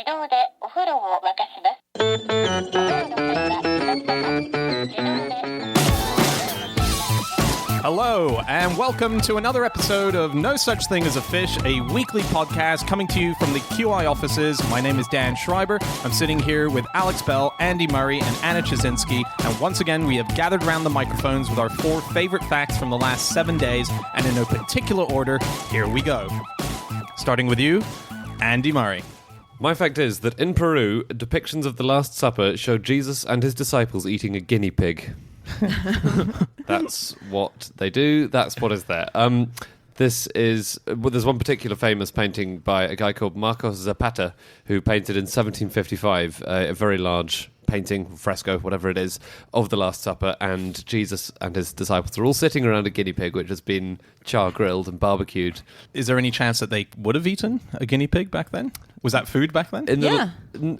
動でお風呂を沸かします。お風呂の際は皆様自動で Hello, and welcome to another episode of No Such Thing as a Fish, a weekly podcast coming to you from the QI offices. My name is Dan Schreiber. I'm sitting here with Alex Bell, Andy Murray, and Anna Chisinski. And once again, we have gathered around the microphones with our 4 favorite facts from the last 7 days. And in no particular order, here we go. Starting with you, Andy Murray. My fact is that in Peru, depictions of the Last Supper show Jesus and his disciples eating a guinea pig. That's what they do. That's what is there. There's one particular famous painting by a guy called Marcos Zapata, who painted in 1755 a very large painting, fresco, whatever it is, of the Last Supper, and Jesus and his disciples are all sitting around a guinea pig which has been char-grilled and barbecued. Is there any chance that they would have eaten a guinea pig back then? Was that food back then?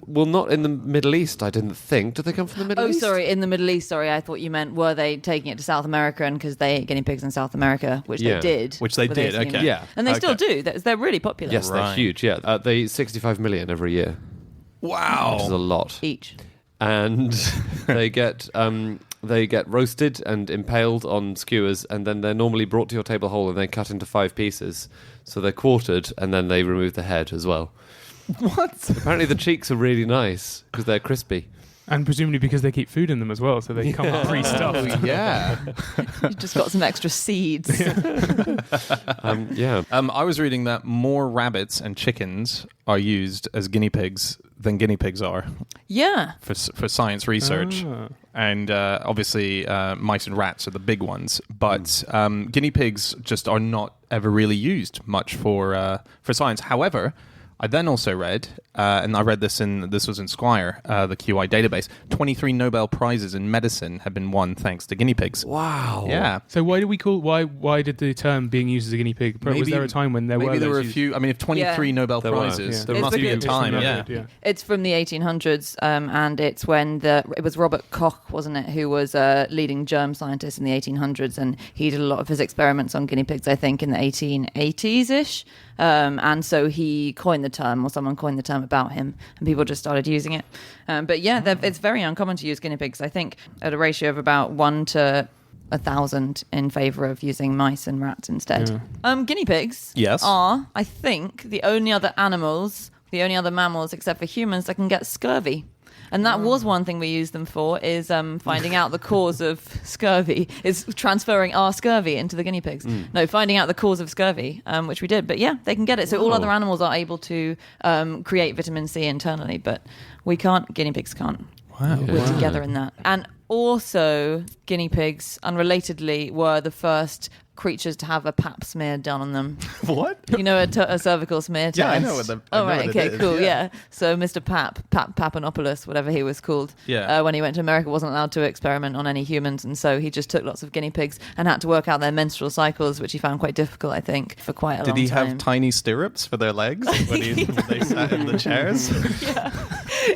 Well, not in the Middle East, I didn't think. Did they come from the Middle East? Oh, sorry, in the Middle East. Sorry, I thought you meant were they taking it to South America, and because they ate guinea pigs in South America, which they did. Which they did, okay. Yeah. And they still do. They're really popular. Yes, they're huge, yeah. They eat 65 million every year. Wow. Which is a lot. Each. And they get roasted and impaled on skewers, and then they're normally brought to your table whole and they cut into 5 pieces. So they're quartered, and then they remove the head as well. What? Apparently the cheeks are really nice because they're crispy. And presumably because they keep food in them as well, so they come pre-stuffed. Yeah. You've just got some extra seeds. I was reading that more rabbits and chickens are used as guinea pigs than guinea pigs are. Yeah. For science research. And obviously mice and rats are the big ones. But guinea pigs just are not ever really used much for science. However, I then also read, and I read this was in Squire, the QI database, 23 Nobel Prizes in medicine have been won thanks to guinea pigs. Wow. Yeah. So why did the term being used as a guinea pig, was there a time when there were Maybe there were a used? few, I mean, if 23 Nobel Prizes, there It's must be a because- time, yeah. It's from the 1800s, and it's when it was Robert Koch, wasn't it, who was a leading germ scientist in the 1800s, and he did a lot of his experiments on guinea pigs, I think, in the 1880s-ish. And so he coined the term, or someone coined the term about him, and people just started using it. But yeah, it's very uncommon to use guinea pigs, I think, at a ratio of about 1 to 1,000 in favour of using mice and rats instead. Guinea pigs are, I think, the only other mammals, except for humans, that can get scurvy. And that was one thing we used them for, is finding out the cause of scurvy, is transferring our scurvy into the guinea pigs. No, finding out the cause of scurvy, which we did. But yeah, they can get it. So all other animals are able to create vitamin C internally, but we can't, guinea pigs can't. Wow. We're together in that. And also, guinea pigs, unrelatedly, were the first creatures to have a pap smear done on them. What? You know, a cervical smear test? Yeah, I know what the. I know right, what okay, it is, cool, yeah. So Mr. Papanopoulos, whatever he was called, when he went to America, wasn't allowed to experiment on any humans, and so he just took lots of guinea pigs and had to work out their menstrual cycles, which he found quite difficult, I think, for quite a long time. Did he have tiny stirrups for their legs when they sat in the chairs? Yeah.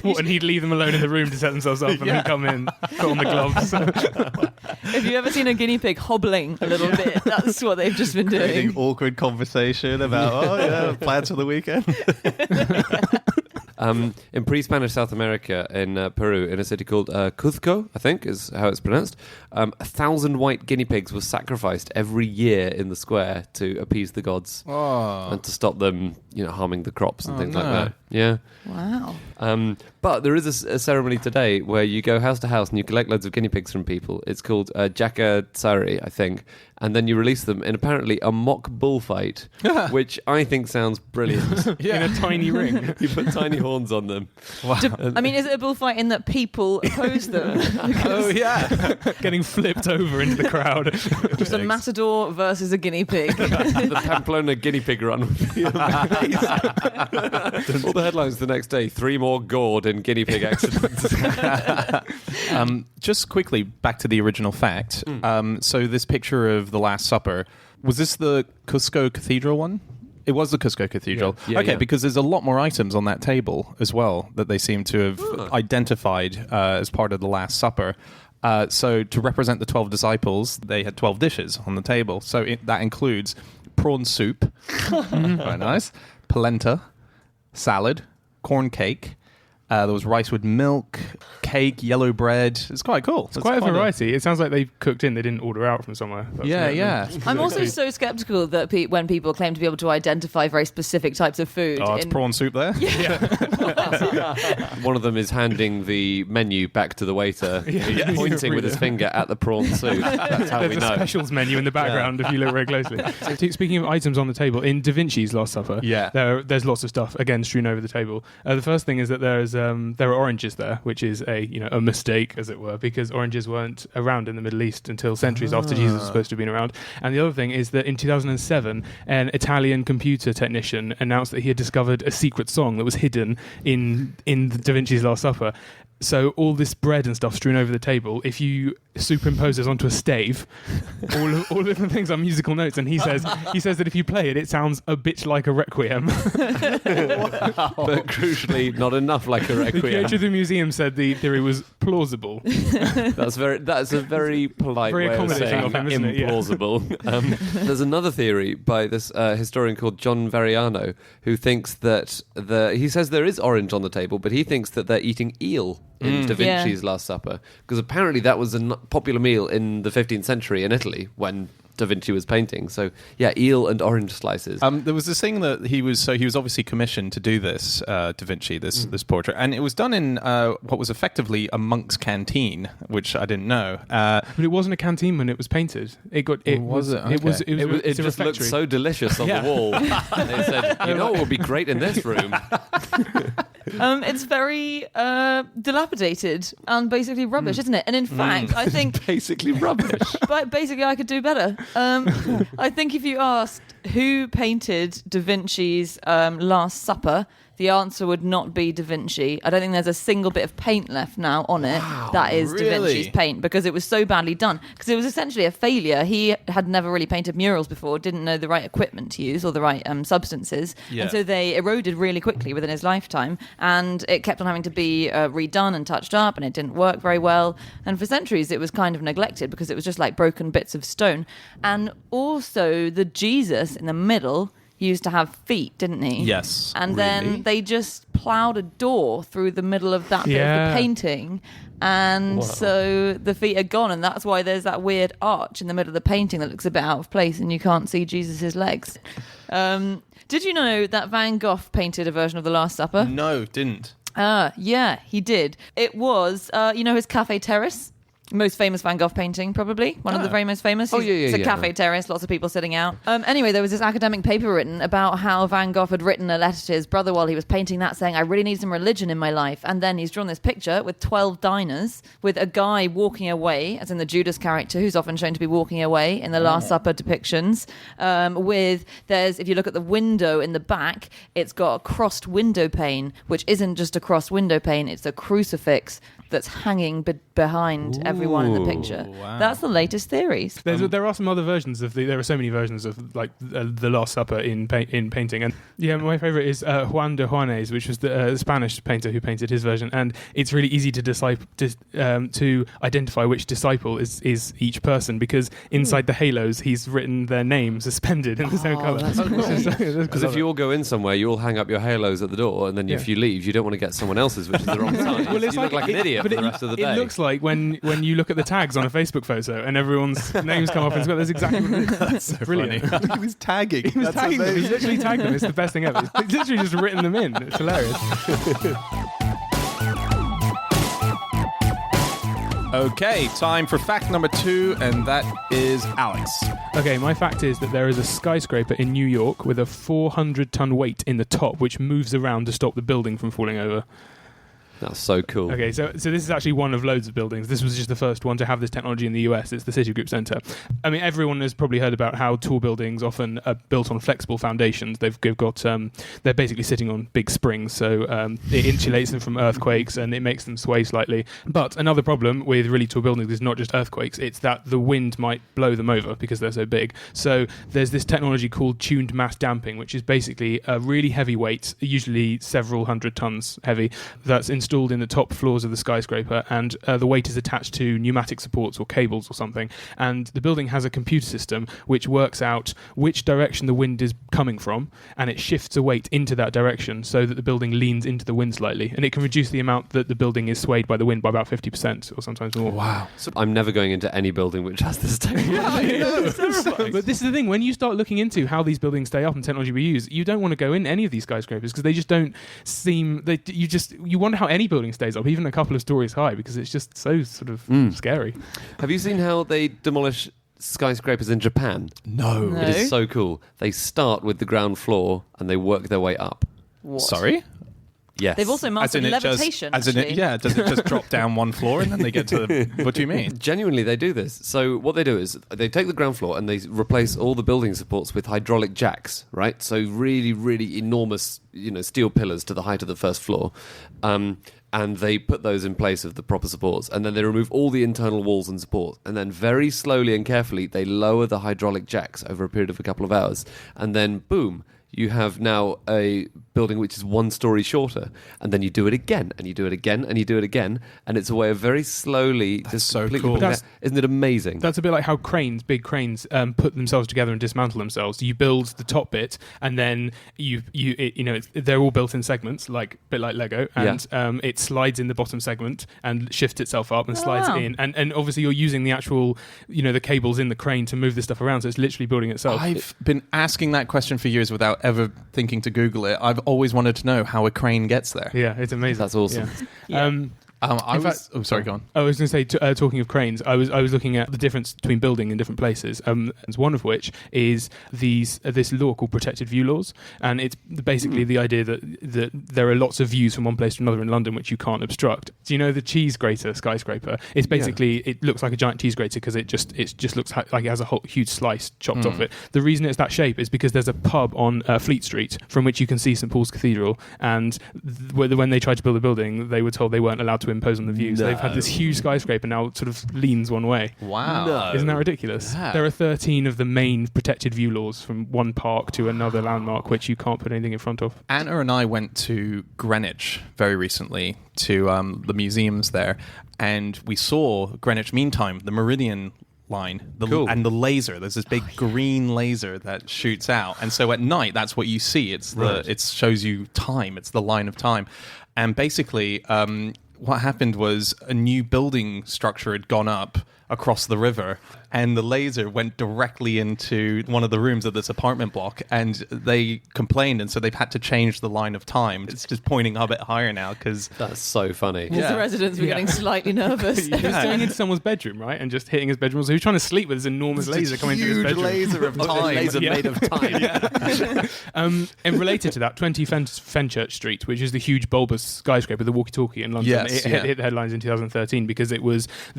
What, and he'd leave them alone in the room to set themselves up and then come in, put on the gloves. Have you ever seen a guinea pig hobbling a little bit? That's what they've just been doing. Creating awkward conversation about, plans for the weekend. In pre-Spanish South America, in Peru, in a city called Cuzco, I think is how it's pronounced, 1,000 white guinea pigs were sacrificed every year in the square to appease the gods and to stop them, harming the crops and things like that. Yeah. Wow. But there is a ceremony today where you go house to house and you collect loads of guinea pigs from people. It's called Jakatsari, I think. And then you release them in apparently a mock bullfight, which I think sounds brilliant. In a tiny ring. You put tiny horns on them. Wow. Is it a bullfight in that people oppose them? Oh, yeah. Getting flipped over into the crowd. Just a matador versus a guinea pig. The Pamplona guinea pig run would be amazing. All the headlines the next day, 3 more gored in guinea pig accidents. Just quickly, back to the original fact. So this picture of the Last Supper, was this the Cusco Cathedral one? It was the Cusco Cathedral. Yeah, because there's a lot more items on that table as well that they seem to have identified as part of the Last Supper. So to represent the 12 disciples, they had 12 dishes on the table. So that includes prawn soup, very nice, polenta, salad, corn cake. There was rice with milk, cake, yellow bread. It's quite cool. It's quite a variety. It sounds like they've cooked in. They didn't order out from somewhere. Yeah. I'm also so skeptical that when people claim to be able to identify very specific types of food. Oh, it's prawn soup there? One of them is handing the menu back to the waiter, pointing with his finger at the prawn soup. That's how we There's know. a specials menu in the background if you look very closely. So, speaking of items on the table, in Da Vinci's Last Supper, there's lots of stuff, again, strewn over the table. The first thing is that there are oranges there, which is a mistake, as it were, because oranges weren't around in the Middle East until centuries after Jesus was supposed to have been around. And the other thing is that in 2007, an Italian computer technician announced that he had discovered a secret song that was hidden in Da Vinci's Last Supper. So all this bread and stuff strewn over the table, if you superimpose this onto a stave, all of the things are musical notes, and he says that if you play it, it sounds a bit like a requiem. But crucially, not enough like a The requiem. curator of the museum said the theory was plausible. That's a very polite Very way of accommodating saying of him, isn't it? Yeah. implausible. There's another theory by this historian called John Variano, who thinks that he says there is orange on the table, but he thinks that they're eating eel in Da Vinci's Last Supper, because apparently that was a popular meal in the 15th century in Italy when Da Vinci was painting. So eel and orange slices. There was this thing that he was obviously commissioned to do this, Da Vinci, this portrait, and it was done in what was effectively a monk's canteen, which I didn't know. But it wasn't a canteen when it was painted. It just looked so delicious on the wall. And they said, what would be great in this room? It's very dilapidated and basically rubbish, isn't it? And in fact, I think Basically rubbish. but basically I could do better. I think if you asked who painted Da Vinci's Last Supper, the answer would not be Da Vinci. I don't think there's a single bit of paint left now on it that is Da Vinci's paint, because it was so badly done. Because it was essentially a failure. He had never really painted murals before, didn't know the right equipment to use or the right substances. Yeah. And so they eroded really quickly within his lifetime. And it kept on having to be redone and touched up, and it didn't work very well. And for centuries, it was kind of neglected because it was just like broken bits of stone. And also the Jesus in the middle used to have feet, didn't he? Yes. And really? then they just ploughed a door through the middle of that bit of the painting. And so the feet are gone, and that's why there's that weird arch in the middle of the painting that looks a bit out of place and you can't see Jesus' legs. Did you know that Van Gogh painted a version of the Last Supper? No, didn't. Yeah, he did. It was, his Café Terrace? Most famous Van Gogh painting, probably. One of the very most famous. It's a cafe terrace, lots of people sitting out. Anyway, there was this academic paper written about how Van Gogh had written a letter to his brother while he was painting that, saying, I really need some religion in my life. And then he's drawn this picture with 12 diners, with a guy walking away, as in the Judas character, who's often shown to be walking away in the Last Supper depictions. If you look at the window in the back, it's got a crossed window pane, which isn't just a crossed window pane, it's a crucifix that's hanging behind everyone in the picture. Wow. That's the latest theories. There are some other versions of there are so many versions of like the Last Supper in painting, and my favorite is Juan de Juanes, which was the Spanish painter who painted his version, and it's really easy to identify which disciple is each person, because inside the halos he's written their name suspended in the same colour. Because if you all go in somewhere, you all hang up your halos at the door, and then if you leave, you don't want to get someone else's, which is the wrong size. Well, it's you look like an idiot for the rest of the day. It looks like when you look at the tags on a Facebook photo and everyone's names come up, and that's exactly what it is. That's so brilliant. He was tagging. He was tagging them. He's literally tagged them. It's the best thing ever. He's literally just written them in. It's hilarious. Okay, time for fact number 2, and that is Alex. Okay, my fact is that there is a skyscraper in New York with a 400-ton weight in the top, which moves around to stop the building from falling over. That's so cool. Okay, so this is actually one of loads of buildings. This was just the first one to have this technology in the US. It's the Citigroup Center. I mean, everyone has probably heard about how tall buildings often are built on flexible foundations. They've got they're basically sitting on big springs, so it insulates them from earthquakes and it makes them sway slightly. But another problem with really tall buildings is not just earthquakes; it's that the wind might blow them over because they're so big. So there's this technology called tuned mass damping, which is basically a really heavy weight, usually several hundred tons heavy, that's installed installed in the top floors of the skyscraper, and the weight is attached to pneumatic supports or cables or something. And the building has a computer system which works out which direction the wind is coming from, and it shifts a weight into that direction so that the building leans into the wind slightly, and it can reduce the amount that the building is swayed by the wind by about 50% or sometimes more. Wow. So I'm never going into any building which has this technology. But this is the thing, when you start looking into how these buildings stay up and technology we use, you don't want to go in any of these skyscrapers because they just don't seem, you wonder how any building stays up, even a couple of stories high, because it's just so sort of scary. Have you seen how they demolish skyscrapers in Japan? No. It is so cool. They start with the ground floor and they work their way up. What? Sorry? Yes. They've also mastered levitation. does it just drop down one floor and then they get to the... What do you mean? Genuinely, they do this. So what they do is they take the ground floor and they replace all the building supports with hydraulic jacks, right? So really, really enormous, steel pillars to the height of the first floor. And they put those in place of the proper supports. And then they remove all the internal walls and supports. And then very slowly and carefully, they lower the hydraulic jacks over a period of a couple of hours. And then, boom, you have now a building which is one story shorter, and then you do it again, and you do it again, and you do it again, and it's a way of very slowly just so completely cool. Isn't it amazing? That's a bit like how big cranes put themselves together and dismantle themselves. You build the top bit, and then they're all built in segments, a bit like Lego, and it slides in the bottom segment and shifts itself up and slides in, and obviously you're using the actual, the cables in the crane to move this stuff around, so it's literally building itself. I've been asking that question for years without ever thinking to Google it. I've always wanted to know how a crane gets there. Yeah, it's amazing. That's awesome. Yeah. Sorry, go on. I was going to say, talking of cranes, I was looking at the difference between building in different places. One of which is this law called protected view laws, and it's basically the idea that there are lots of views from one place to another in London which you can't obstruct. Do you know the cheese grater skyscraper? It's basically it looks like a giant cheese grater because it just looks like it has a whole huge slice chopped off it. The reason it's that shape is because there's a pub on Fleet Street from which you can see St Paul's Cathedral, and when they tried to build a building, they were told they weren't allowed to impose on the views. No. They've had this huge skyscraper now sort of leans one way. Wow. No. Isn't that ridiculous? Yeah. There are 13 of the main protected view laws from one park to another landmark which you can't put anything in front of. Anna and I went to Greenwich very recently to the museums there, and we saw Greenwich Mean Time, the meridian line, cool. And the laser. There's this big green laser that shoots out, and so at night that's what you see. It shows you time. It's the line of time, and basically what happened was a new building structure had gone up across the river, and the laser went directly into one of the rooms of this apartment block, and they complained, and so they've had to change the line of time. It's just pointing a bit higher now because... That's so funny. Because the residents were getting slightly nervous. He was going into some's bedroom, right, and just hitting his bedroom. So he was trying to sleep with this enormous laser coming through his bedroom. Laser of time. Laser made of time. And related to that, 20 Fenchurch Street, which is the huge bulbous skyscraper, the walkie-talkie in London, it hit the headlines in 2013 because it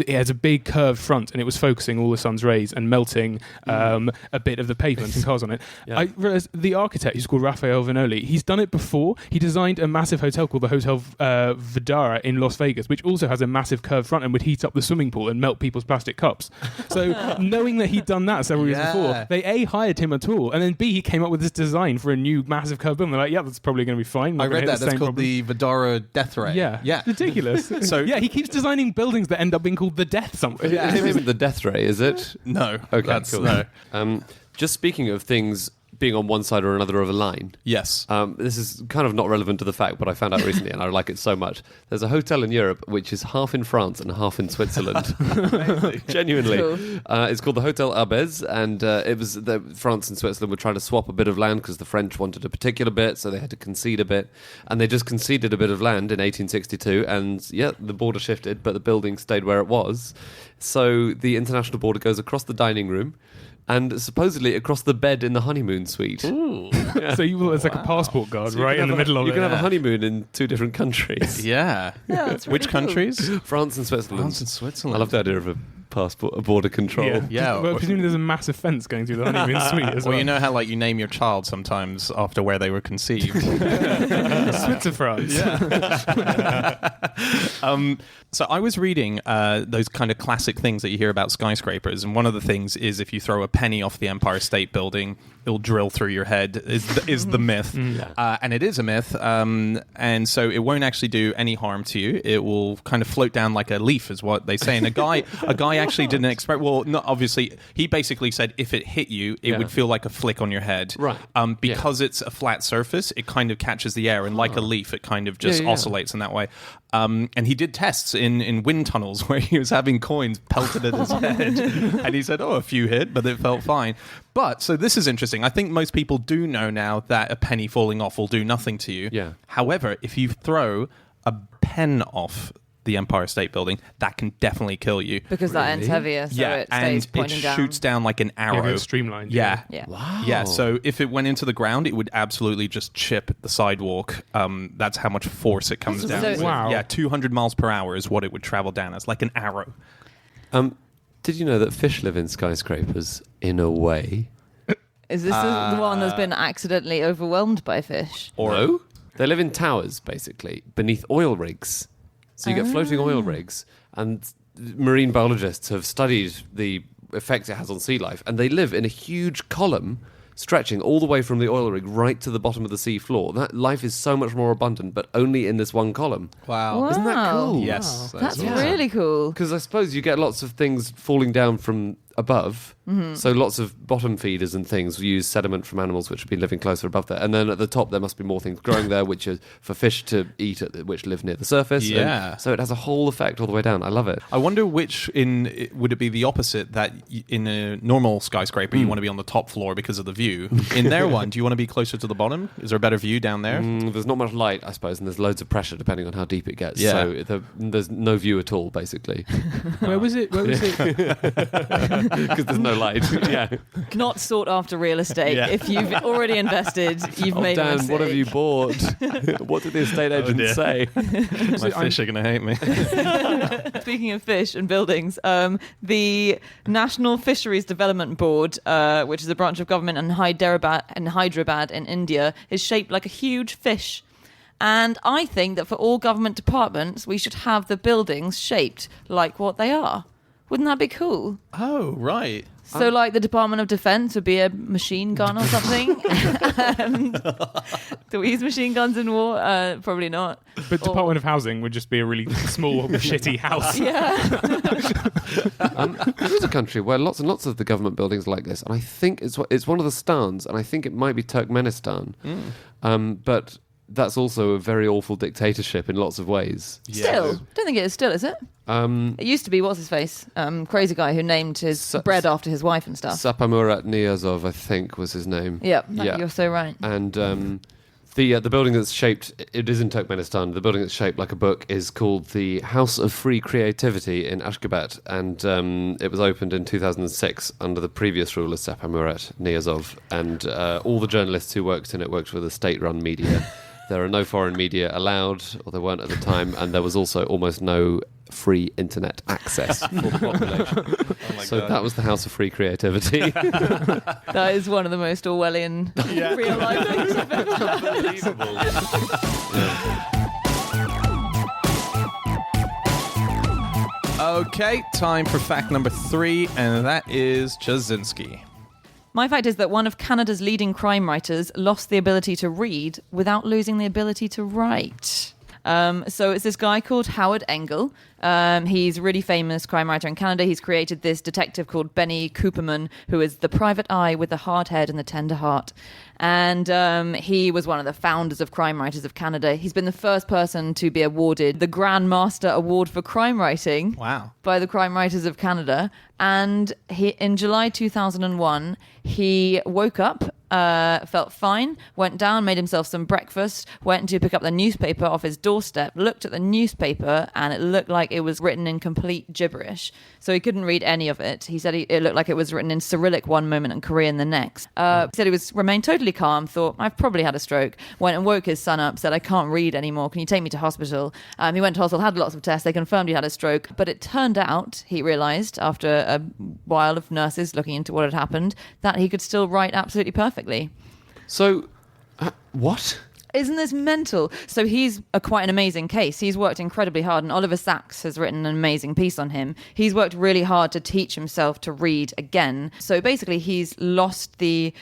has a big curved front, and it was focusing all the sun's rays and melting a bit of the pavement and cars on it. Yeah. I realised the architect, who's called Raphael Vinoli, he's done it before. He designed a massive hotel called the Hotel Vidara in Las Vegas, which also has a massive curved front and would heat up the swimming pool and melt people's plastic cups. So knowing that he'd done that several years before, they A, hired him at all, and then B, he came up with this design for a new massive curved building. They're like, yeah, that's probably going to be fine. I read that. That's called the Vidara Death Ray. Yeah. Ridiculous. So he keeps designing buildings that end up being called the Death something. Yeah. It isn't the Death Ray, is it? No. Okay, cool. No. Just speaking of things being on one side or another of a line. Yes. This is kind of not relevant to the fact, but I found out recently and I like it so much. There's a hotel in Europe which is half in France and half in Switzerland. Genuinely. Cool. It's called the Hotel Abez, and it was France and Switzerland were trying to swap a bit of land because the French wanted a particular bit, so they had to concede a bit. And they just conceded a bit of land in 1862, and the border shifted, but the building stayed where it was. So the international border goes across the dining room and supposedly across the bed in the honeymoon suite. Ooh. Yeah. So it's like a passport guard right in the middle of it. You can have a honeymoon in two different countries. Yeah. That's really Which countries? France and Switzerland. France and Switzerland. I love the idea of a past border control. Yeah. Well, presumably there's a massive fence going through the honeymoon suite as well. Well, you know how like you name your child sometimes after where they were conceived. Switzer France. So I was reading those kind of classic things that you hear about skyscrapers, and one of the things is if you throw a penny off the Empire State Building, it'll drill through your head. Is the myth, and it is a myth, and so it won't actually do any harm to you. It will kind of float down like a leaf, is what they say. And a guy actually did an experiment. Well, not obviously. He basically said if it hit you, it would feel like a flick on your head, right? Because it's a flat surface, it kind of catches the air, and like a leaf, it kind of just oscillates in that way. And he did tests in wind tunnels where he was having coins pelted at his head. And he said, a few hit, but it felt fine. But, so this is interesting. I think most people do know now that a penny falling off will do nothing to you. Yeah. However, if you throw a pen off the Empire State Building, that can definitely kill you. Because that end's heavier, so it stays pointing down. And it shoots down like an arrow. It's streamlined. Yeah. Wow. Yeah, so if it went into the ground, it would absolutely just chip the sidewalk. That's how much force it comes down. Wow. Yeah, 200 miles per hour is what it would travel down as, like an arrow. Did you know that fish live in skyscrapers in a way? Is this the one that's been accidentally overwhelmed by fish? No? They live in towers, basically, beneath oil rigs. So you get floating oil rigs, and marine biologists have studied the effect it has on sea life, and they live in a huge column stretching all the way from the oil rig right to the bottom of the sea floor. That life is so much more abundant, but only in this one column. Wow. Isn't that cool? Yes. That's really cool. Because I suppose you get lots of things falling down from above. So lots of bottom feeders and things use sediment from animals which have been living closer above there. And then at the top there must be more things growing there which are for fish to eat which live near the surface. Yeah. And so it has a whole effect all the way down. I love it. I wonder would it be the opposite, that in a normal skyscraper you want to be on the top floor because of the view. In their one, do you want to be closer to the bottom? Is there a better view down there? There's not much light, I suppose, and there's loads of pressure depending on how deep it gets. Yeah. So there's no view at all, basically. Where was it? Because there's no light. Yeah. Not sought after real estate. Yeah. If you've already invested, you've made a Dan, mistake. what have you bought? What did the estate agent dear. say? My fish are going to hate me. Speaking of fish and buildings, the National Fisheries Development Board, which is a branch of government in Hyderabad in India, is shaped like a huge fish. And I think that for all government departments, we should have the buildings shaped like what they are. Wouldn't that be cool? Oh, right. So, like, the Department of Defense would be a machine gun or something. Do we use machine guns in war? Probably not. But Department of Housing would just be a really small, shitty house. Yeah. There is a country where lots and lots of the government buildings are like this, and I think it's one of the stans, and I think it might be Turkmenistan. But that's also a very awful dictatorship in lots of ways. Still, don't think it is still, is it? It used to be, what's his face? Crazy guy who named his bread after his wife and stuff. Sapamurat Niyazov, I think, was his name. Yep, you're so right. And the building that's shaped, it is in Turkmenistan, the building that's shaped like a book is called the House of Free Creativity in Ashgabat, and it was opened in 2006 under the previous ruler, Sapamurat Niyazov, and all the journalists who worked in it worked for the state-run media. There are no foreign media allowed, or there weren't at the time, and there was also almost no free internet access for the population. God. That was the House of Free Creativity. That is one of the most Orwellian real life things I've ever heard. Unbelievable. Okay, time for fact number 3, and that is Jasinski. My fact is that one of Canada's leading crime writers lost the ability to read without losing the ability to write. So it's this guy called Howard Engel. He's a really famous crime writer in Canada. He's created this detective called Benny Cooperman, who is the private eye with the hard head and the tender heart. And he was one of the founders of Crime Writers of Canada. He's been the first person to be awarded the Grand Master Award for Crime Writing by the Crime Writers of Canada. And in July 2001, he woke up felt fine, went down, made himself some breakfast, went to pick up the newspaper off his doorstep, looked at the newspaper, and it looked like it was written in complete gibberish. So he couldn't read any of it. He said it looked like it was written in Cyrillic one moment and Korean the next. He said he remained totally calm, thought, I've probably had a stroke, went and woke his son up, said, I can't read anymore, can you take me to hospital? He went to hospital, had lots of tests, they confirmed he had a stroke, but it turned out, he realised, after a while of nurses looking into what had happened, that he could still write absolutely perfectly. So, what? Isn't this mental? So he's quite an amazing case. He's worked incredibly hard, and Oliver Sacks has written an amazing piece on him. He's worked really hard to teach himself to read again. So basically, he's lost the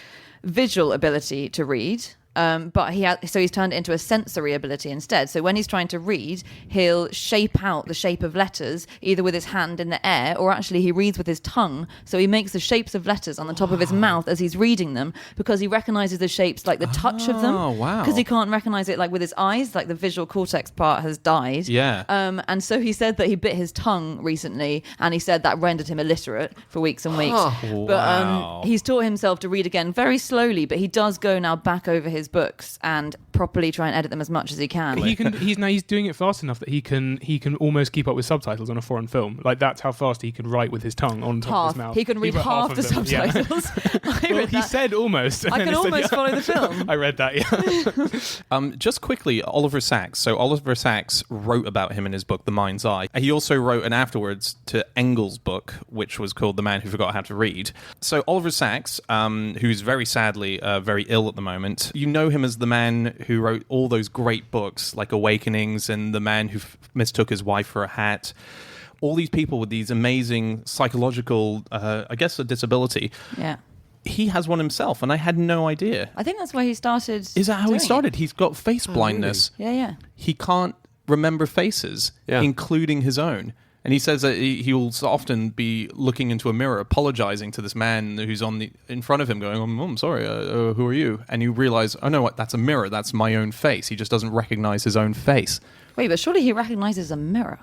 visual ability to read. But he's turned it into a sensory ability instead. So when he's trying to read, he'll shape out the shape of letters either with his hand in the air, or actually he reads with his tongue. So he makes the shapes of letters on the top of his mouth as he's reading them, because he recognizes the shapes, like the touch of them. Oh, wow. Because he can't recognize it like with his eyes, like the visual cortex part has died. Yeah. And so he said that he bit his tongue recently, and he said that rendered him illiterate for weeks and weeks. Wow. But he's taught himself to read again very slowly, but he does go now back over his books and properly try and edit them as much as he can. He's doing it fast enough that he can almost keep up with subtitles on a foreign film. Like, that's how fast he can write with his tongue on top of his mouth. He can read half the them, yeah. subtitles. He said almost. I can almost follow the film. I read that, yeah. Just quickly, Oliver Sacks. So Oliver Sacks wrote about him in his book, The Mind's Eye. He also wrote an afterwards to Engels' book, which was called The Man Who Forgot How to Read. So Oliver Sacks, who's very sadly very ill at the moment, you know him as the man who wrote all those great books like Awakenings and The Man Who Mistook His Wife for a Hat. All these people with these amazing psychological, I guess, a disability. Yeah. He has one himself, and I had no idea. I think that's where he started. Is that how he doing started? He's got face blindness. Really? Yeah. He can't remember faces, including his own. And he says that he'll often be looking into a mirror, apologizing to this man who's in front of him, going, I'm sorry, who are you? And you realize, oh no, what? That's a mirror. That's my own face. He just doesn't recognize his own face. Wait, but surely he recognizes a mirror.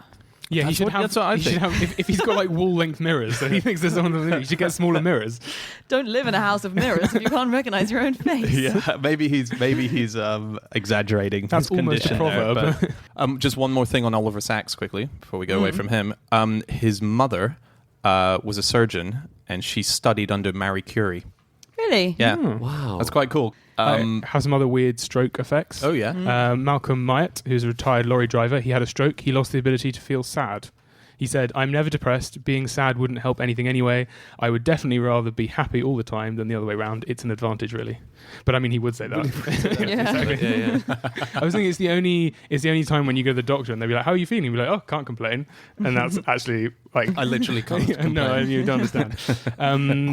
Yeah, That's what I think. If he's got like wall-length mirrors, then he thinks there's someone. He should get smaller mirrors. Don't live in a house of mirrors if you can't recognize your own face. Yeah, maybe he's exaggerating. That's his almost a condition proverb. There, but, just one more thing on Oliver Sacks quickly before we go away from him. His mother was a surgeon, and she studied under Marie Curie. Really? Yeah. Wow. That's quite cool. Have some other weird stroke effects. Oh, yeah. Malcolm Myatt, who's a retired lorry driver, he had a stroke. He lost the ability to feel sad. He said, I'm never depressed. Being sad wouldn't help anything anyway. I would definitely rather be happy all the time than the other way around. It's an advantage, really. But I mean, he would say that. Exactly. I was thinking it's the only time when you go to the doctor and they'll be like, how are you feeling? You'll be like, oh, can't complain. And that's actually like... I literally can't complain. No, you don't understand.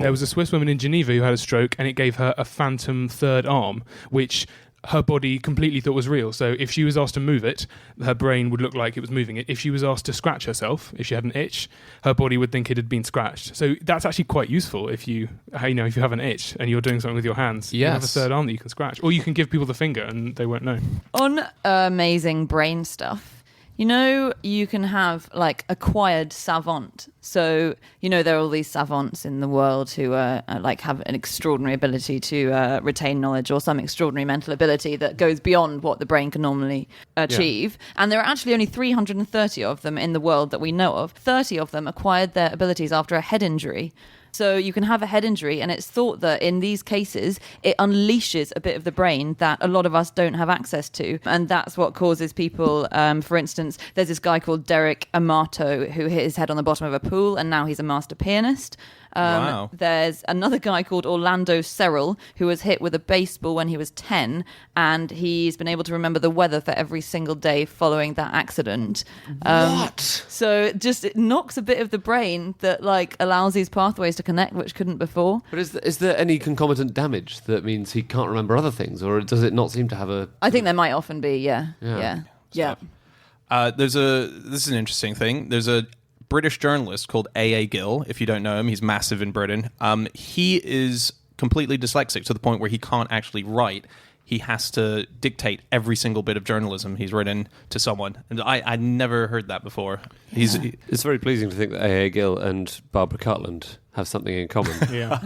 There was a Swiss woman in Geneva who had a stroke, and it gave her a phantom third arm, which... her body completely thought was real. So if she was asked to move it, her brain would look like it was moving it. If she was asked to scratch herself, if she had an itch, her body would think it had been scratched. So that's actually quite useful if you have an itch and you're doing something with your hands. You have a third arm that you can scratch. Or you can give people the finger and they won't know. On amazing brain stuff, you can have like acquired savant. So, there are all these savants in the world who have an extraordinary ability to retain knowledge, or some extraordinary mental ability that goes beyond what the brain can normally achieve. Yeah. And there are actually only 330 of them in the world that we know of. 30 of them acquired their abilities after a head injury. So you can have a head injury, and it's thought that in these cases, it unleashes a bit of the brain that a lot of us don't have access to. And that's what causes people, for instance, there's this guy called Derek Amato who hit his head on the bottom of a pool, and now he's a master pianist. Wow. There's another guy called Orlando Serrell who was hit with a baseball when he was 10, and he's been able to remember the weather for every single day following that accident. What? So it knocks a bit of the brain that allows these pathways to connect, which couldn't before. But is there any concomitant damage that means he can't remember other things, or does it not seem to have a... I think there might often be, yeah. This is an interesting thing. There's a British journalist called A.A. Gill. If you don't know him, he's massive in Britain. He is completely dyslexic to the point where he can't actually write. he has to dictate every single bit of journalism he's written to someone. And I'd never heard that before. It's very pleasing to think that A.A. Gill and Barbara Cartland have something in common. Yeah.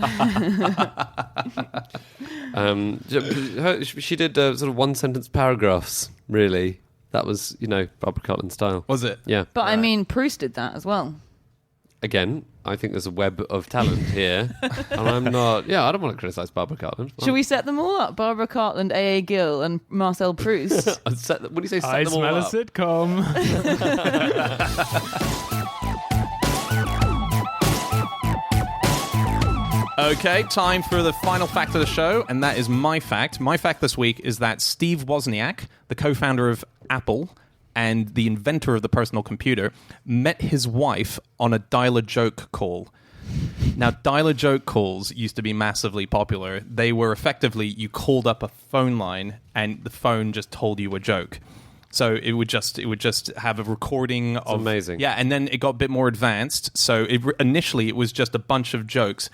She did sort of one-sentence paragraphs, really. That was, Barbara Cartland's style. Was it? Yeah. But I mean, Proust did that as well. Again, I think there's a web of talent here. And I'm not... Yeah, I don't want to criticise Barbara Cartland. Should we set them all up? Barbara Cartland, A.A. Gill, and Marcel Proust. What do you say, set I them all smell a up? sitcom. Okay, time for the final fact of the show, and that is my fact. My fact this week is that Steve Wozniak, the co-founder of Apple and the inventor of the personal computer, met his wife on a dial-a-joke call. Now, dial-a-joke calls used to be massively popular. They were effectively, you called up a phone line and the phone just told you a joke. So it would just have a recording of... amazing. Yeah, and then it got a bit more advanced. So initially it was just a bunch of jokes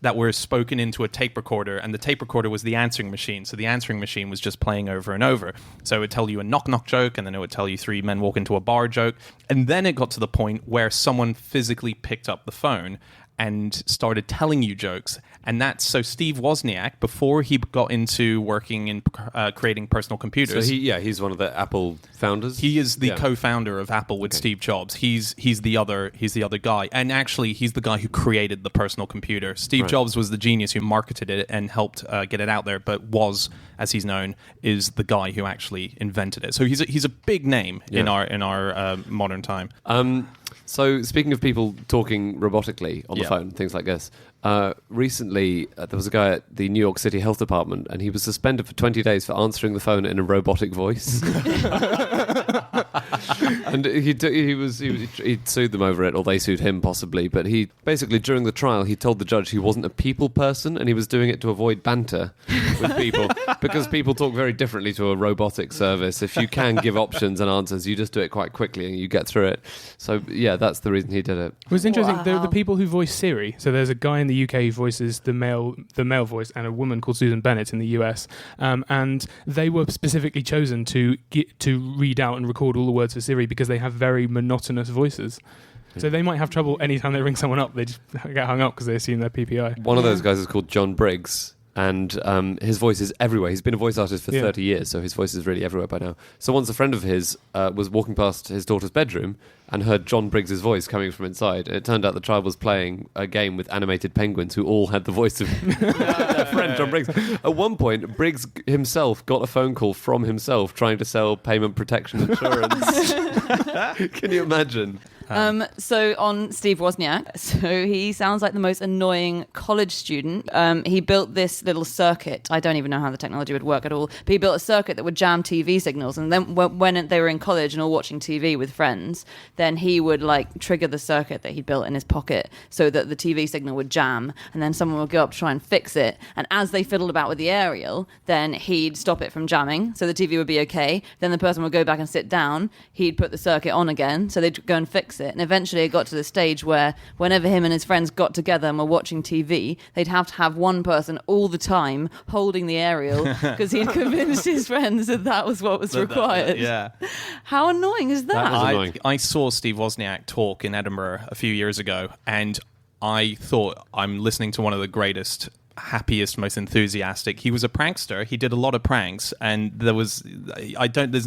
that were spoken into a tape recorder, and the tape recorder was the answering machine. So the answering machine was just playing over and over. So it would tell you a knock-knock joke, and then it would tell you 3 men walk into a bar joke. And then it got to the point where someone physically picked up the phone and started telling you jokes. And that's so Steve Wozniak, before he got into working in creating personal computers. So he's one of the Apple founders. He is the co-founder of Apple with Steve Jobs. He's the other guy, and actually he's the guy who created the personal computer. Steve Jobs was the genius who marketed it and helped get it out there, but was, as he's known, is the guy who actually invented it. So he's a big name in our modern time. So speaking of people talking robotically on the phone, things like this, recently there was a guy at the New York City Health Department, and he was suspended for 20 days for answering the phone in a robotic voice. And he sued them over it, or they sued him possibly. But he basically, during the trial, he told the judge he wasn't a people person, and he was doing it to avoid banter with people, because people talk very differently to a robotic service. If you can give options and answers, you just do it quite quickly and you get through it. So yeah, that's the reason he did it. It was interesting. Wow. The people who voice Siri. So there's a guy in the UK who voices the male voice, and a woman called Susan Bennett in the US, and they were specifically chosen to read out and record all the words for Siri because they have very monotonous voices. So they might have trouble anytime they ring someone up. They just get hung up because they assume they're PPI. One of those guys is called John Briggs, and his voice is everywhere. He's been a voice artist for 30 years, so his voice is really everywhere by now. So once a friend of his was walking past his daughter's bedroom and heard John Briggs' voice coming from inside. It turned out the child was playing a game with animated penguins who all had the voice of their friend, John Briggs. At one point, Briggs himself got a phone call from himself trying to sell payment protection insurance. Can you imagine? So on Steve Wozniak, so he sounds like the most annoying college student. He built this little circuit. I don't even know how the technology would work at all, but he built a circuit that would jam TV signals. And then when they were in college and all watching TV with friends, then he would trigger the circuit that he built in his pocket so that the TV signal would jam, and then someone would go up to try and fix it. And as they fiddled about with the aerial, then he'd stop it from jamming, so the TV would be okay. Then the person would go back and sit down. He'd put the circuit on again, so they'd go and fix it. And eventually it got to the stage where whenever him and his friends got together and were watching TV, they'd have to have one person all the time holding the aerial because he'd convinced his friends that was what was required. Yeah. How annoying is that? That was annoying. I saw Steve Wozniak talk in Edinburgh a few years ago, and I thought, I'm listening to one of the greatest, happiest, most enthusiastic. He was a prankster. He did a lot of pranks, and there's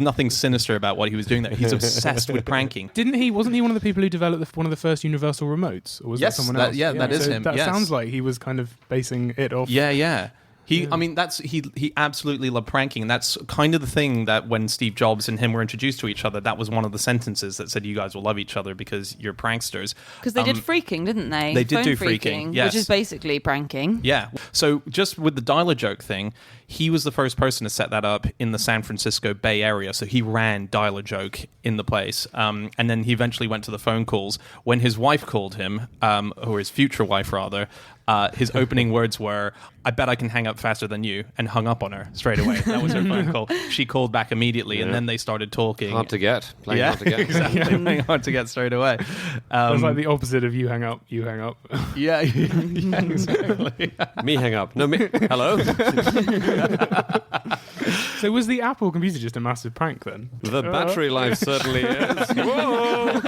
nothing sinister about what he was doing there. He's obsessed with pranking. Wasn't he one of the people who developed one of the first universal remotes? Or was that someone else? That is him. That yes. sounds like he was kind of basing it off. Yeah. He absolutely loved pranking, and that's kind of the thing that when Steve Jobs and him were introduced to each other, that was one of the sentences that said, "You guys will love each other because you're pranksters." Because they did freaking, didn't they? They did Phone do freaking, yes. which is basically pranking. Yeah. So just with the dial-a-joke thing, he was the first person to set that up in the San Francisco Bay Area. So he ran dial-a-joke in the place, and then he eventually went to the phone calls. When his wife called him, or his future wife rather, his opening words were, "I bet I can hang up faster than you," and hung up on her straight away. That was her phone call. She called back immediately, and then they started talking. Hard to get. Hard to get. Exactly. Playing hard to get straight away. It's like the opposite of you hang up. Yeah, exactly. Me hang up. No, me. Hello? So was the Apple computer just a massive prank then? The battery life certainly is. Whoa!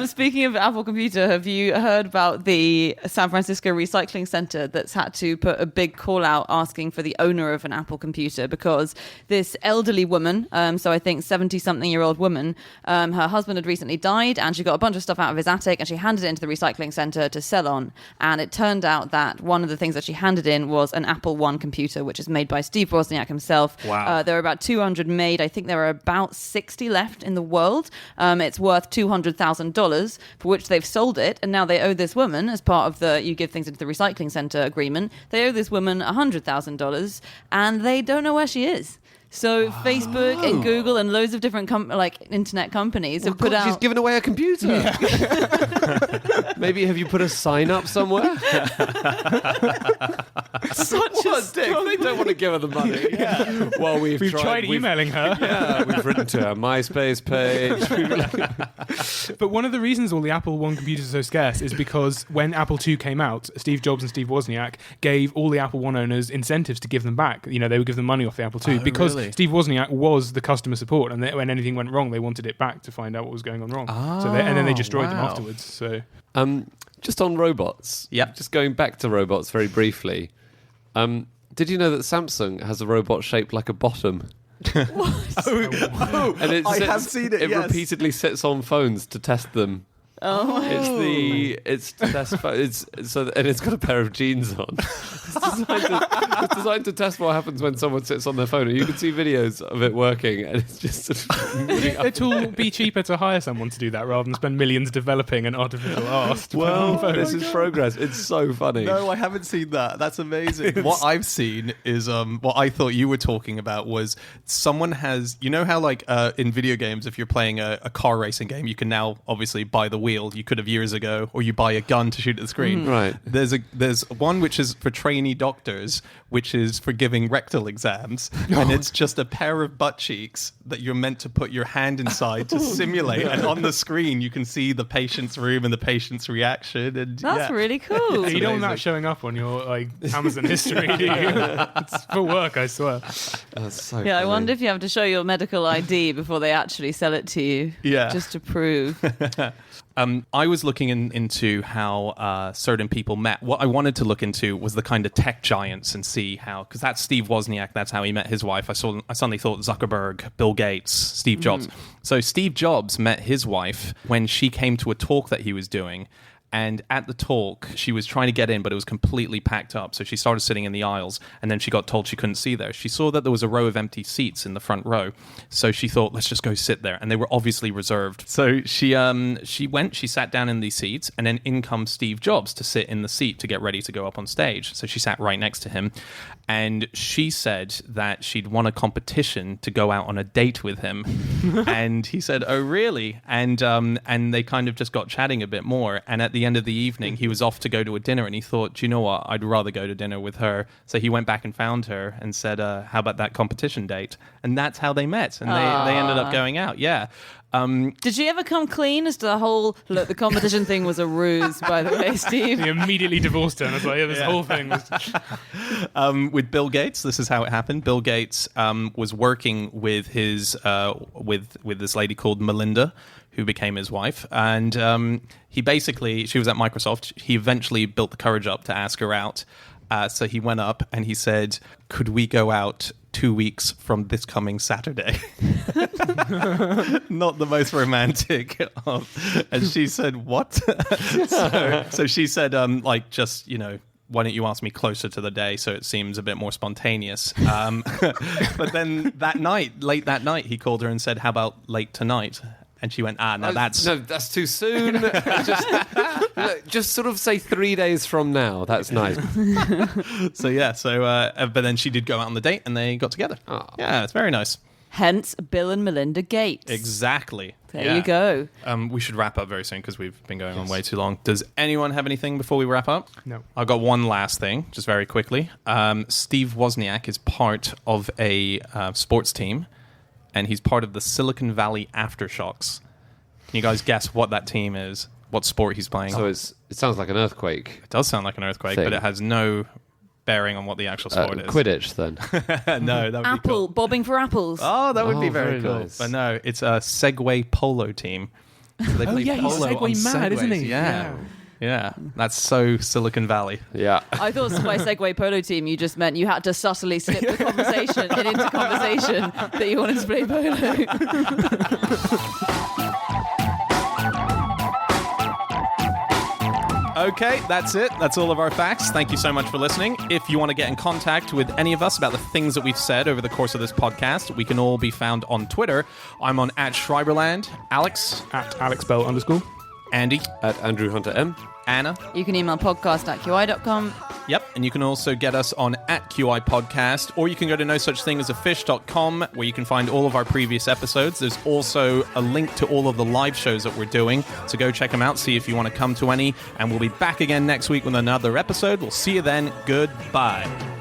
Speaking of Apple Computer, have you heard about the San Francisco Recycling Center that's had to put a big call out asking for the owner of an Apple computer because this elderly woman, so I think 70-something-year-old woman, her husband had recently died and she got a bunch of stuff out of his attic and she handed it into the recycling center to sell on. And it turned out that one of the things that she handed in was an Apple I computer, which is made by Steve Wozniak himself. Wow. There are about 200 made. I think there are about 60 left in the world. It's worth $200,000, for which they've sold it, and now they owe this woman, as part of the you give things into the recycling center agreement, they owe this woman $100,000, and they don't know where she is. So Facebook and Google and loads of different internet companies have put out... She's given away a computer. Yeah. Maybe have you put a sign up somewhere? Such a dick. They don't want to give her the money. Yeah. Well, we've tried emailing her. Yeah, we've written to her MySpace page. But one of the reasons all the Apple I computers are so scarce is because when Apple II came out, Steve Jobs and Steve Wozniak gave all the Apple I owners incentives to give them back. You know, they would give them money off the Apple II because really? Steve Wozniak was the customer support, and when anything went wrong, they wanted it back to find out what was going on wrong. And then they destroyed them afterwards. So, just on robots. Yep. Just going back to robots very briefly. Did you know that Samsung has a robot shaped like a bottom? Oh, And I have seen it. It repeatedly sits on phones to test them. Oh, It's to test. And it's got a pair of jeans on. It's designed to test what happens when someone sits on their phone. And you can see videos of it working, and it's just. It will be cheaper to hire someone to do that rather than spend millions developing an artificial arse. This is progress. It's so funny. No, I haven't seen that. That's amazing. What I've seen is what I thought you were talking about was someone has, you know how in video games, if you're playing a car racing game, you can now obviously buy the wheel you could have years ago, or you buy a gun to shoot at the screen. Right. There's one which is for trainee doctors, which is for giving rectal exams, and it's just a pair of butt cheeks that you're meant to put your hand inside to simulate, and on the screen you can see the patient's room and the patient's reaction. And that's really cool. You don't want that showing up on your Amazon history, do you? It's for work, I swear. That's so Yeah, I funny. wonder if you have to show your medical ID before they actually sell it to you. Yeah. Just to prove. I was looking into how certain people met. What I wanted to look into was the kind of tech giants and see how, because that's Steve Wozniak, that's how he met his wife. I suddenly thought Zuckerberg, Bill Gates, Steve Jobs. So Steve Jobs met his wife when she came to a talk that he was doing. And at the talk, she was trying to get in, but it was completely packed up. So she started sitting in the aisles, and then she got told she couldn't see there. She saw that there was a row of empty seats in the front row. So she thought, let's just go sit there. And they were obviously reserved. So she sat down in these seats, and then in comes Steve Jobs to sit in the seat to get ready to go up on stage. So she sat right next to him. And she said that she'd won a competition to go out on a date with him. And he said, oh, really? And they kind of just got chatting a bit more. And at the end of the evening, he was off to go to a dinner, and he thought, do you know what? I'd rather go to dinner with her. So he went back and found her and said, how about that competition date? And that's how they met. And they ended up going out. Yeah. Did she ever come clean as to the whole, look, the competition thing was a ruse, by the way, Steve? He immediately divorced her, and I was like, yeah, this whole thing was... With Bill Gates, this is how it happened. Bill Gates was working with his with this lady called Melinda, who became his wife. And she was at Microsoft. He eventually built the courage up to ask her out. So he went up and he said, could we go out 2 weeks from this coming Saturday? Not the most romantic. And she said, what? so she said, just, why don't you ask me closer to the day so it seems a bit more spontaneous? But then late that night, he called her and said, how about late tonight? And she went, that's too soon. just sort of say 3 days from now. That's nice. But then she did go out on the date and they got together. Oh. Yeah, it's very nice. Hence, Bill and Melinda Gates. Exactly. There you go. We should wrap up very soon because we've been going on way too long. Does anyone have anything before we wrap up? No. I've got one last thing, just very quickly. Steve Wozniak is part of a sports team, and he's part of the Silicon Valley Aftershocks. Can you guys guess what that team is? What sport he's playing? So it sounds like an earthquake. It does sound like an earthquake, thing. but it has no bearing on what the actual sport is. Quidditch, then. No, that would be cool. Bobbing for apples. Oh, that would be very cool. nice. But no, it's a Segway polo team. So they play he's polo Segway on mad, Segways. isn't he? Yeah. That's so Silicon Valley. Yeah. I thought by Segway polo team you just meant you had to subtly slip the conversation into conversation that you wanted to play polo. Okay, that's it. That's all of our facts. Thank you so much for listening. If you want to get in contact with any of us about the things that we've said over the course of this podcast, we can all be found on Twitter. I'm on @Schreiberland. Alex? @AlexBell_. Andy? @AndrewHunterM. Anna? You can email podcast@qi.com. Yep, and you can also get us on @QI Podcast, or you can go to nosuchthing.com, where you can find all of our previous episodes. There's also a link to all of the live shows that we're doing, so go check them out, see if you want to come to any, and we'll be back again next week with another episode. We'll see you then. Goodbye.